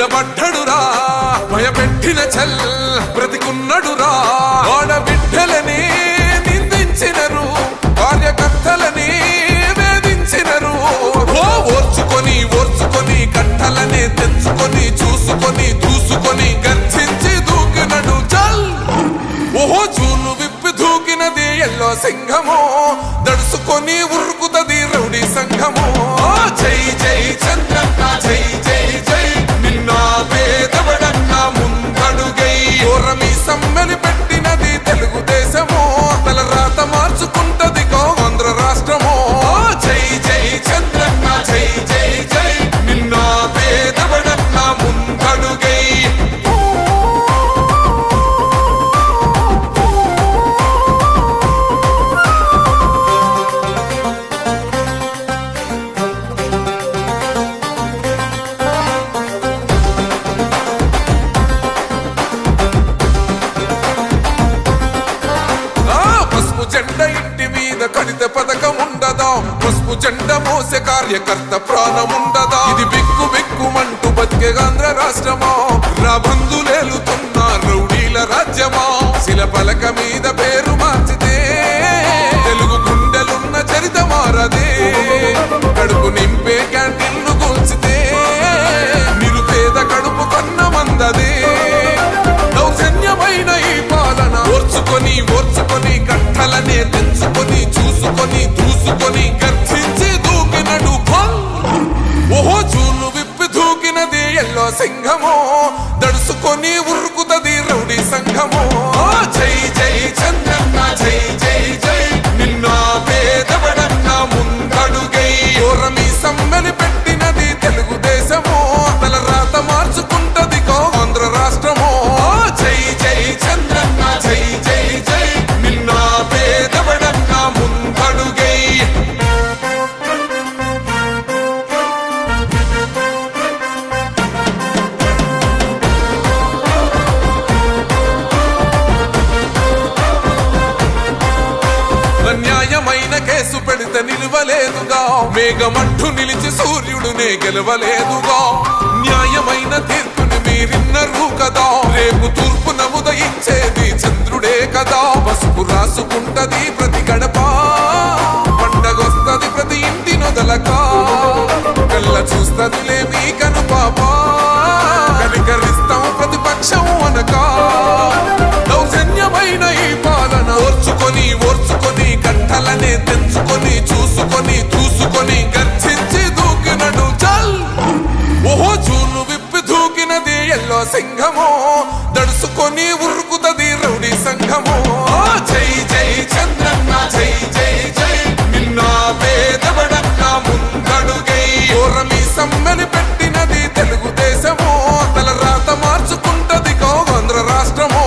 నిలబడ్డడురా భయపెట్టిన చల్ బ్రతికున్నడురా ఆడబిడ్డలని నిందించినరు కార్యకర్తలని వేధించినరు ఓర్చుకొని ఓర్చుకొని కట్టలనే తెంచుకొని చూసుకొని దూసుకొని గర్జించి దూకినడు చల్ ఓహో జూలు విప్పి దూకినది ఎల్లో సింహమో దడుసుకొని ఉరుకుతది రౌడీ సంఘమో జై జై చంద్రన్న జై జై జై నిన్న పేదవడన్న ముందడుగై ఓరమి సమ్మెలి పెట్టినది తెలుగుదేశమో తల రాత మార్చుకుంటది ఆంధ్ర రాష్ట్రమో జై జై చంద్రన్న జై జై జై నిన్న పేదవడన్న ముందడుగై జెండ ఇంటి మీద కడిత పథకం ఉండదా పసుపు జెండ మోసే కార్యకర్త ప్రాణముండదా ఇది బిక్కు బిక్కుమంటూ బతికే ఆంధ్ర రాష్ట్రమా రాబందులేలుతున్న రౌడీల రాజ్యమా శిల పలక మీద పేరు మార్చితే తెలుగు గుండెలున్న చరిత మారదే కడుపు నింపే క్యాంటీన్లు కూల్చితే నిరుపేద కడుపు కన్న మందదే దౌర్జన్యమైన ఈ పాలన ఓర్చుకొని ఓర్చుకొని కట్టలనే తెంచుకొని చూసుకొని దూసుకొని గర్జించి దూకినడు ఓహో జూలు విప్పి దూకినది ఎల్లో సింహమో దడుసుకొని ఉరుకుతది రౌడీ సంఘమో జై జై చంద్రన్న జై జై జై నిన్న పేదవడన్న ముందడుగై ఓరమి సమ్మెలి పెట్టినది తెలుగుదేశమో తల రాత మార్చుకుంటది ఆంధ్ర రాష్ట్రమో జై జై చంద్రన్న జై జై జై నిన్న పేదవడన్న ముందడుగై అన్యాయమైన కేసు పెడితే నిలవలేదుగా మేఘమంటూ నిలిచి సూర్యుడునే గెలవలేదుగా న్యాయమైన తీర్పుని మీరిన్నరు కదా రేపు తూర్పున ఉదయించేది చంద్రుడే కదా పసుపు రాసుకుంటది ప్రతి గడప పండగొస్తది ప్రతి ఇంటి నొదలక కళ్ళ చూస్తదిలే మీ కను పాప కనికరిస్తాం ప్రతిపక్షం అనక దౌర్జన్యమైన ఈ పాలన ఓర్చుకొని ఓర్చుకొని కట్టలనే తెంచుకొని చూసుకొని దూసుకొని గర్జించి దూకినడు చల్ ఓహో జూలు విప్పి దూకినది ఎల్లో సింహమో దడుసుకొని ఉరుకుతది రౌడీ సంఘమో జై జై చంద్రన్న జై జై జై నిన్న పేదవడన్న ముందడుగై ఓరమి సమ్మెలి పెట్టినది తెలుగుదేశమో తల రాత మార్చుకుంటది ఆంధ్ర రాష్ట్రమో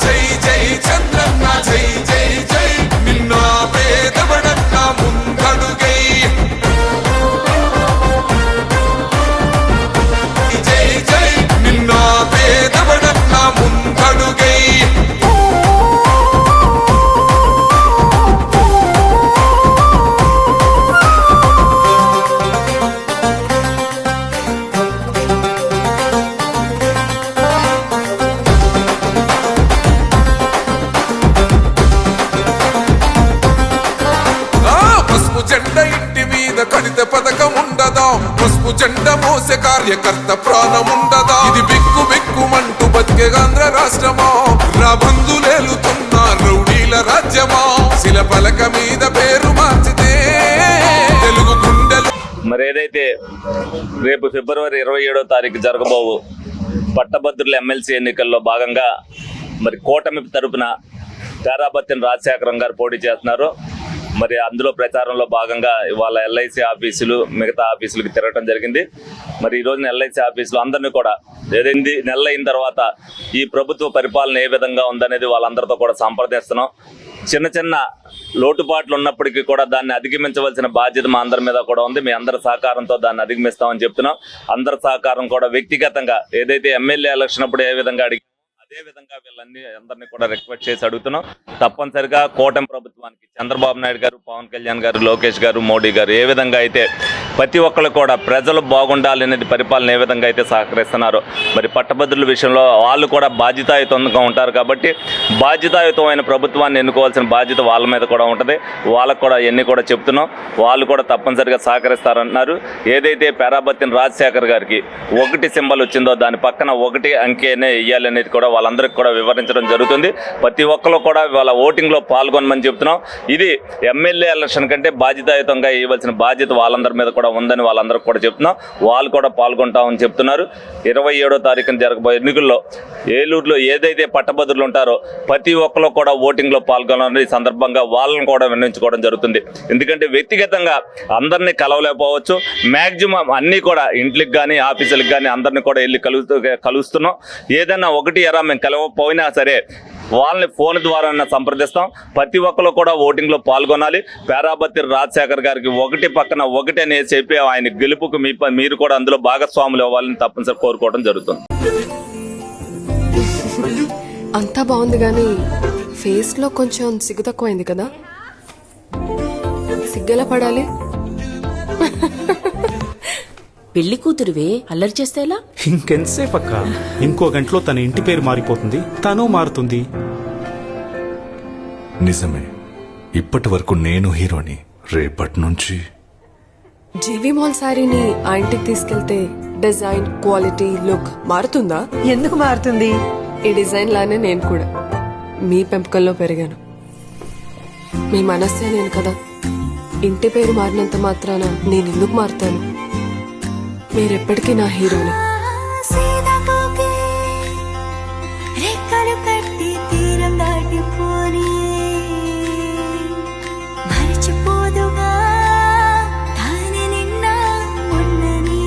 జై జై చంద్రన్న జై జై జై నిన్న పేదవడన్న ముందడుగై జై జై నిన్న పేదవడన్న ముందడుగై పసుపు జెండ ఇంటి మీద కడిత పథకం ఉండదా పసుపు జెండ మోసే కార్యకర్త ప్రాణముండదా ఇది బిక్కు బిక్కుమంటూ బతికే ఆంధ్ర రాష్ట్రమా రాబందులేలుతున్న రౌడీల రాజ్యమా శిల పలక మీద పేరు మార్చితే తెలుగు గుండెలు మరి ఏదైతే రేపు ఫిబ్రవరి 27వ తారీఖు జరగబోవు పట్టభద్రుల ఎమ్మెల్సీ ఎన్నికల్లో భాగంగా మరి కూటమి తరపున తారాబత్తిన రాజశేఖరం గారు పోటీ చేస్తున్నారు. మరి అందులో ప్రచారంలో భాగంగా ఇవాళ ఎల్ఐసి ఆఫీసులు మిగతా ఆఫీసులకు తిరగడం జరిగింది. మరి ఈ రోజున ఎల్ఐసి ఆఫీసులు అందరినీ కూడా ఏదైంది నెల అయిన తర్వాత ఈ ప్రభుత్వ పరిపాలన ఏ విధంగా ఉందనేది వాళ్ళందరితో కూడా సంప్రదిస్తున్నాం. చిన్న చిన్న లోటుపాట్లు ఉన్నప్పటికీ కూడా దాన్ని అధిగమించవలసిన బాధ్యత మా అందరి మీద కూడా ఉంది. మీ అందరి సహకారంతో దాన్ని అధిగమిస్తామని చెప్తున్నాం. అందరి సహకారం కూడా వ్యక్తిగతంగా ఏదైతే ఎమ్మెల్యే ఎలక్షన్ అప్పుడు ఏ విధంగా అడిగి అదే విధంగా అందరినీ కూడా రిక్వెస్ట్ చేసి అడుగుతున్నాం. తప్పనిసరిగా కూటమి ప్రభుత్వానికి చంద్రబాబు నాయుడు గారు, పవన్ కళ్యాణ్ గారు, లోకేష్ గారు, మోడీ గారు ఏ విధంగా అయితే ప్రతి ఒక్కరు కూడా ప్రజలు బాగుండాలి అనేది పరిపాలన ఏ విధంగా అయితే సహకరిస్తున్నారు. మరి పట్టభద్రుల విషయంలో వాళ్ళు కూడా బాధ్యతాయుతంగా ఉంటారు కాబట్టి బాధ్యతాయుతమైన ప్రభుత్వాన్ని ఎన్నుకోవాల్సిన బాధ్యత వాళ్ళ మీద కూడా ఉంటుంది. వాళ్ళకు కూడా ఎన్ని కూడా చెప్తున్నాం, వాళ్ళు కూడా తప్పనిసరిగా సహకరిస్తారంటున్నారు. ఏదైతే పేరాబత్తిన రాజశేఖర్ గారికి 1 సింబల్ వచ్చిందో దాని పక్కన 1 అంకెనే వేయాలనేది కూడా వాళ్ళందరికీ కూడా వివరించడం జరుగుతుంది. ప్రతి ఒక్కరు కూడా వాళ్ళ ఓటింగ్లో పాల్గొనమని చెప్తున్నాం. ఇది ఎమ్మెల్యే ఎలక్షన్ కంటే బాధ్యతాయుతంగా వేయవలసిన బాధ్యత వాళ్ళందరి మీద కూడా ఉందని వాళ్ళందరికీ కూడా చెప్తున్నాం. వాళ్ళు కూడా పాల్గొంటామని చెప్తున్నారు. 27వ తారీఖున జరగబోయే ఎన్నికల్లో ఏలూరులో ఏదైతే పట్టభద్రులు ఉంటారో ప్రతి ఒక్కరు కూడా ఓటింగ్లో పాల్గొనాలని ఈ సందర్భంగా వాళ్ళని కూడా విన్నవించుకోవడం జరుగుతుంది. ఎందుకంటే వ్యక్తిగతంగా అందరినీ కలవలేకపోవచ్చు. మ్యాక్సిమం అన్నీ కూడా ఇంట్లోకి కానీ ఆఫీసులకు కానీ అందరినీ కూడా వెళ్ళి కలుస్తున్నాం. ఏదైనా ఒకటి ఎరా మేము కలవకపోయినా సరే వాళ్ళని ఫోన్ ద్వారా సంప్రదిస్తాం. ప్రతి ఒక్కరు కూడా ఓటింగ్లో పాల్గొనాలి. పేరాబత్తి రాజశేఖర్ గారికి 1 పక్కన 1 అని చెప్పి ఆయన గెలుపుకు మీరు కూడా అందులో భాగస్వాములు అవ్వాలని తప్పనిసరి కోరుకోవడం జరుగుతుంది. అంతా బాగుంది కానీ ఫేస్ లో కొంచెం సిగ్గు తక్కువైంది కదా. సిగ్గెలా పడాలి? పెళ్లి కూతురువే అల్లరి చేస్తే ఎలా? ఇంకెంతసేపు అక్క? ఇంకో గంటలో తన ఇంటి పేరు మారిపోతుంది, తను మారుతుంది. నిజమే, ఇప్పటి వరకు నేను హీరోని, రేపటి నుంచి జీవి మాల్ శారీని ఆ ఇంటికి తీసుకెళ్తే డిజైన్, క్వాలిటీ, లుక్ మారుతుందా? ఎందుకు మారుతుంది? ఈ డిజైన్ లానే నేను కూడా మీ పెంపకంలో పెరిగాను. మీ మనస్సే నేను కదా. ఇంటి పేరు మారినంత మాత్రాన నేను ఎందుకు మారుతాను? మీరెప్పటికీ నా హీరోని. రెక్కలు కట్టి తీరం దాటిపోని మరచిపోదుగా తానే నిన్న ఉన్నని.